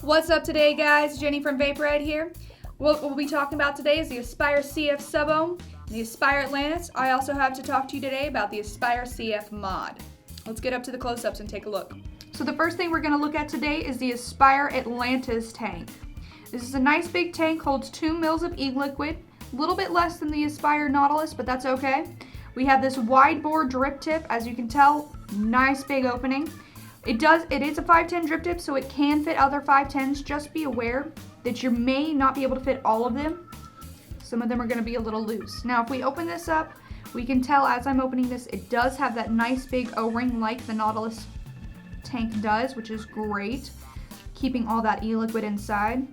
What's up today, guys? Jenny from Vaperite here. What we'll be talking about today is the Aspire CF Subohm and the Aspire Atlantis. I also have to talk to you today about the Aspire CF mod. Let's get up to the close-ups and take a look. So the first thing we're going to look at today is the Aspire Atlantis tank. This is a nice big tank, holds 2 mils of e-liquid, a little bit less than the Aspire Nautilus, but that's okay. We have this wide bore drip tip, as you can tell, nice big opening. It is a 510 drip tip, so it can fit other 510s. Just be aware that you may not be able to fit all of them. Some of them are going to be a little loose. Now, if we open this up, we can tell as I'm opening this, it does have that nice big O-ring like the Nautilus tank does, which is great, keeping all that e-liquid inside.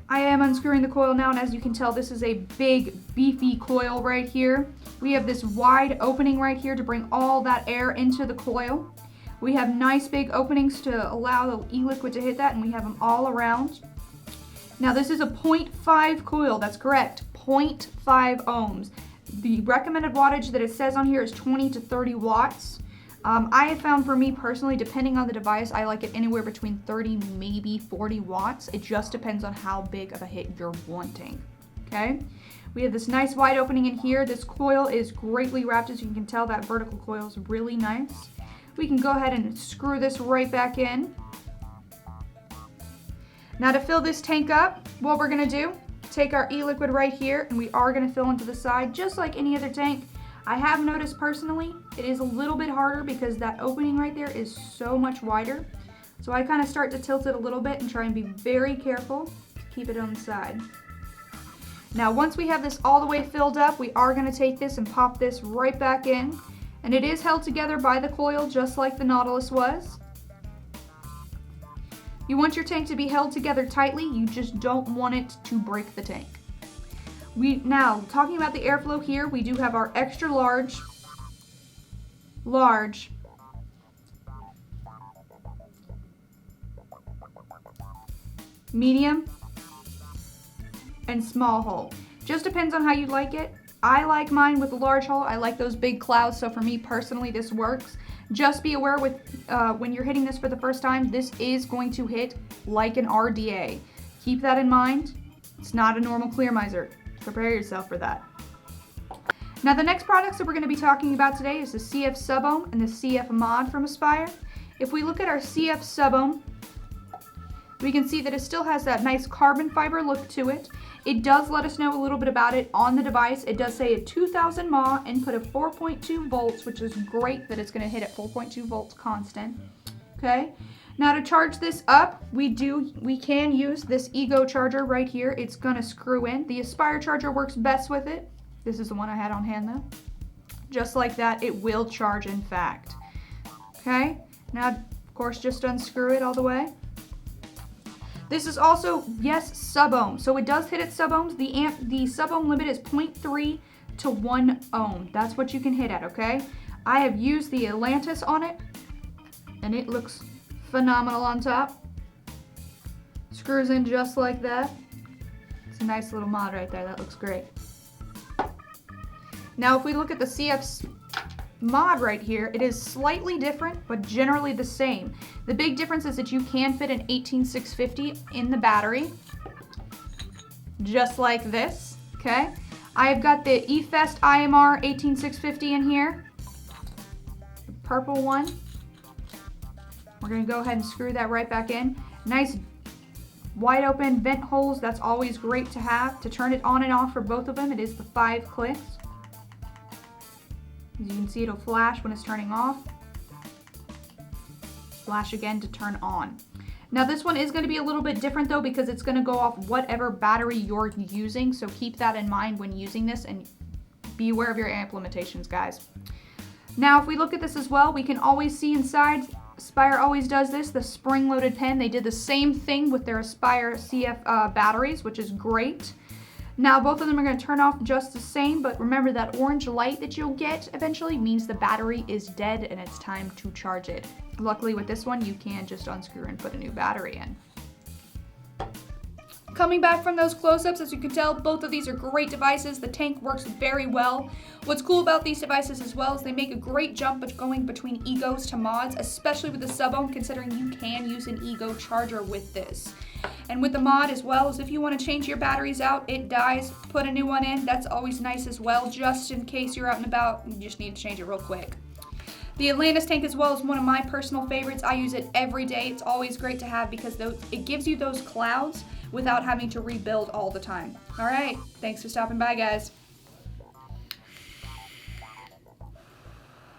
I am unscrewing the coil now, and as you can tell, this is a big, beefy coil right here. We have this wide opening right here to bring all that air into the coil. We have nice big openings to allow the e-liquid to hit that, and we have them all around. Now this is a 0.5 coil, that's correct, 0.5 ohms. The recommended wattage that it says on here is 20 to 30 watts. I have found for me personally, depending on the device, I like it anywhere between 30, maybe 40 watts. It just depends on how big of a hit you're wanting, okay? We have this nice wide opening in here. This coil is greatly wrapped, as you can tell. That vertical coil is really nice. We can go ahead and screw this right back in. Now to fill this tank up, what we're gonna do, take our e-liquid right here, and we are gonna fill into the side just like any other tank. I have noticed personally, it is a little bit harder because that opening right there is so much wider. So I kind of start to tilt it a little bit and try and be very careful to keep it on the side. Now once we have this all the way filled up, we are going to take this and pop this right back in. And it is held together by the coil just like the Nautilus was. You want your tank to be held together tightly, you just don't want it to break the tank. Now, talking about the airflow here, we do have our extra large, medium, and small hole. Just depends on how you like it. I like mine with a large hole. I like those big clouds, so for me personally this works. Just be aware with when you're hitting this for the first time, this is going to hit like an RDA. Keep that in mind. It's not a normal clearmiser. Prepare yourself for that. Now the next products that we're going to be talking about today is the CF Subohm and the CF mod from Aspire. If we look at our CF Subohm, we can see that it still has that nice carbon fiber look to it. It does let us know a little bit about it on the device. It does say a 2000 mAh input of 4.2 volts, which is great that it's going to hit at 4.2 volts constant. Okay. Now to charge this up, we can use this Ego charger right here. It's going to screw in. The Aspire charger works best with it. This is the one I had on hand though. Just like that, it will charge in fact. Okay. Now, of course, just unscrew it all the way. This is also, yes, sub-ohm. So it does hit at sub-ohms. The sub-ohm limit is 0.3 to 1 ohm. That's what you can hit at, okay? I have used the Atlantis on it, and it looks phenomenal on top. Screws in just like that. It's a nice little mod right there. That looks great. Now, if we look at the CF mod right here, it is slightly different, but generally the same. The big difference is that you can fit an 18650 in the battery, just like this, okay? I've got the eFest IMR 18650 in here, the purple one. We're gonna go ahead and screw that right back in. Nice wide open vent holes, that's always great to have. To turn it on and off for both of them, it is the 5 clicks. As you can see, it'll flash when it's turning off. Flash again to turn on. Now this one is going to be a little bit different though, because it's going to go off whatever battery you're using. So keep that in mind when using this and be aware of your amp limitations, guys. Now if we look at this as well, we can always see inside, Aspire always does this, the spring-loaded pen. They did the same thing with their Aspire CF batteries, which is great. Now both of them are going to turn off just the same, but remember that orange light that you'll get eventually means the battery is dead and it's time to charge it. Luckily with this one, you can just unscrew and put a new battery in. A Coming back from those close-ups, as you can tell, both of these are great devices. The tank works very well. What's cool about these devices as well is they make a great jump going between egos to mods, especially with the Subohm, considering you can use an ego charger with this. And with the mod as well, is if you want to change your batteries out, it dies, put a new one in, that's always nice as well, just in case you're out and about and you just need to change it real quick. The Atlantis tank as well is one of my personal favorites. I use it every day. It's always great to have because it gives you those clouds without having to rebuild all the time. All right, thanks for stopping by, guys.